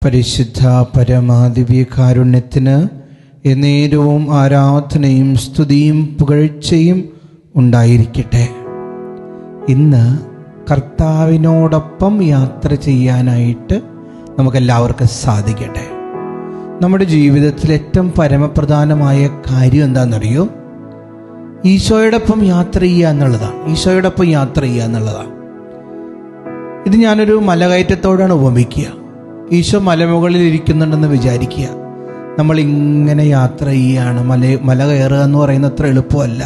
പരിശുദ്ധ പരമാദിവ്യകാരുണ്യത്തിന് എന്നേരവും ആരാധനയും സ്തുതിയും പുകഴ്ചയും ഉണ്ടായിരിക്കട്ടെ. ഇന്ന് കർത്താവിനോടൊപ്പം യാത്ര ചെയ്യാനായിട്ട് നമുക്കെല്ലാവർക്കും സാധിക്കട്ടെ. നമ്മുടെ ജീവിതത്തിൽ ഏറ്റവും പരമപ്രധാനമായ കാര്യം എന്താണെന്നറിയോ? ഈശോയോടൊപ്പം യാത്ര ചെയ്യുക എന്നുള്ളതാണ്. ഈശോയോടൊപ്പം യാത്ര ചെയ്യുക എന്നുള്ളതാണ്. ഇത് ഞാനൊരു മലകയറ്റത്തോടാണ് ഉപമിക്കുക. ഈശോ മലമുകളിൽ ഇരിക്കുന്നുണ്ടെന്ന് വിചാരിക്കുക. നമ്മളിങ്ങനെ യാത്ര ചെയ്യുകയാണ്. മല കയറുക എന്ന് പറയുന്നത് അത്ര എളുപ്പമല്ല.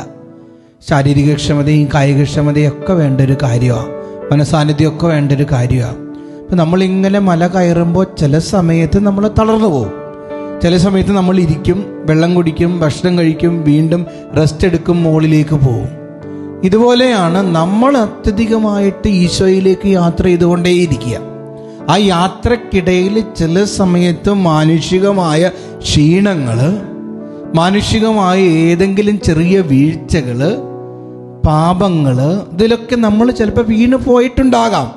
ശാരീരികക്ഷമതയും കായികക്ഷമതയും ഒക്കെ വേണ്ട ഒരു കാര്യമാണ്. മനസാന്നിധ്യമൊക്കെ വേണ്ട ഒരു കാര്യമാണ്. അപ്പം നമ്മളിങ്ങനെ മല കയറുമ്പോൾ ചില സമയത്ത് നമ്മൾ തളർന്നു പോകും. ചില സമയത്ത് നമ്മൾ ഇരിക്കും, വെള്ളം കുടിക്കും, ഭക്ഷണം കഴിക്കും, വീണ്ടും റെസ്റ്റ് എടുക്കും, മുകളിലേക്ക് പോകും. ഇതുപോലെയാണ് നമ്മൾ അത്യധികമായിട്ട് ഈശോയിലേക്ക് യാത്ര ചെയ്തുകൊണ്ടേയിരിക്കുക. ആ യാത്രക്കിടയിൽ ചില സമയത്ത് മാനുഷികമായ ക്ഷീണങ്ങൾ, മാനുഷികമായ ഏതെങ്കിലും ചെറിയ വീഴ്ചകൾ, പാപങ്ങൾ, ഇതിലൊക്കെ നമ്മൾ ചിലപ്പോൾ വീണു പോയിട്ടുണ്ടാകാം,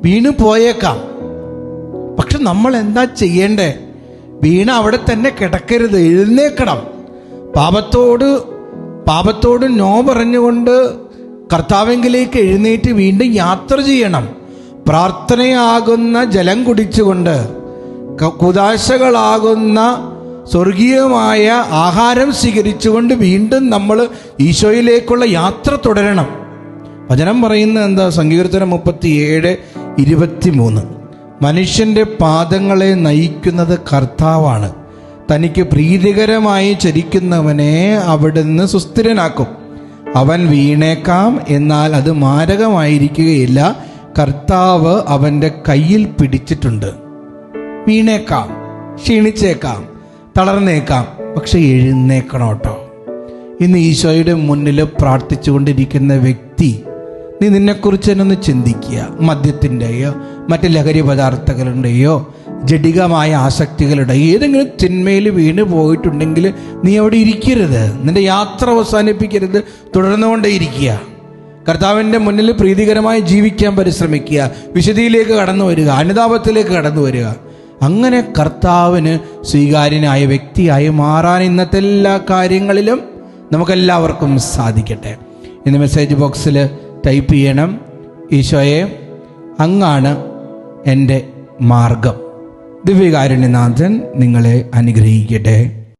വീണു പോയേക്കാം. പക്ഷെ നമ്മൾ എന്താ ചെയ്യേണ്ടേ? വീണ അവിടെ തന്നെ കിടക്കരുത്, എഴുന്നേക്കണം. പാപത്തോട് നോ പറഞ്ഞുകൊണ്ട് കർത്താവിലേക്ക് എഴുന്നേറ്റ് വീണ്ടും യാത്ര ചെയ്യണം. പ്രാർത്ഥനയാകുന്ന ജലം കുടിച്ചുകൊണ്ട്, കുദാശകളാകുന്ന സ്വർഗീയമായ ആഹാരം സ്വീകരിച്ചുകൊണ്ട് വീണ്ടും നമ്മൾ ഈശോയിലേക്കുള്ള യാത്ര തുടരണം. വചനം പറയുന്നത് എന്താ? സങ്കീർത്തനം 37:23. മനുഷ്യൻ്റെ പാദങ്ങളെ നയിക്കുന്നത് കർത്താവാണ്. തനിക്ക് പ്രീതികരമായി ചരിക്കുന്നവനെ അവിടുന്ന് സുസ്ഥിരനാക്കും. അവൻ വീണേക്കാം, എന്നാൽ അത് മാരകമായിരിക്കുകയില്ല. കർത്താവ് അവൻ്റെ കയ്യിൽ പിടിച്ചിട്ടുണ്ട്. വീണേക്കാം, ക്ഷീണിച്ചേക്കാം, തളർന്നേക്കാം, പക്ഷെ എഴുന്നേക്കണം കേട്ടോ. ഇന്ന് ഈശോയുടെ മുന്നിൽ പ്രാർത്ഥിച്ചുകൊണ്ടിരിക്കുന്ന വ്യക്തി, നീ നിന്നെക്കുറിച്ച് തന്നെ ഒന്ന് ചിന്തിക്കുക. മദ്യത്തിൻ്റെയോ മറ്റ് ലഹരി പദാർത്ഥങ്ങളുടെയോ ജഡികമായ ആസക്തികളുടെ ഏതെങ്കിലും തിന്മയിൽ വീണ് പോയിട്ടുണ്ടെങ്കിൽ നീ അവിടെ ഇരിക്കരുത്. നിന്റെ യാത്ര അവസാനിപ്പിക്കരുത്, തുടർന്നുകൊണ്ടേയിരിക്കുക. കർത്താവിൻ്റെ മുന്നിൽ പ്രീതികരമായി ജീവിക്കാൻ പരിശ്രമിക്കുക. വിശുദ്ധിയിലേക്ക് കടന്നു വരിക, അനുതാപത്തിലേക്ക് കടന്നു വരിക. അങ്ങനെ കർത്താവിന് സ്വീകാര്യനായ വ്യക്തിയായി മാറാൻ ഇന്നത്തെ എല്ലാ കാര്യങ്ങളിലും നമുക്കെല്ലാവർക്കും സാധിക്കട്ടെ. ഇന്ന് മെസ്സേജ് ബോക്സിൽ ടൈപ്പ് ചെയ്യണം: ഈശോയെ, അങ്ങാണ് എൻ്റെ മാർഗം. ദിവ്യകാരുണ്യനാഥൻ നിങ്ങളെ അനുഗ്രഹിക്കട്ടെ.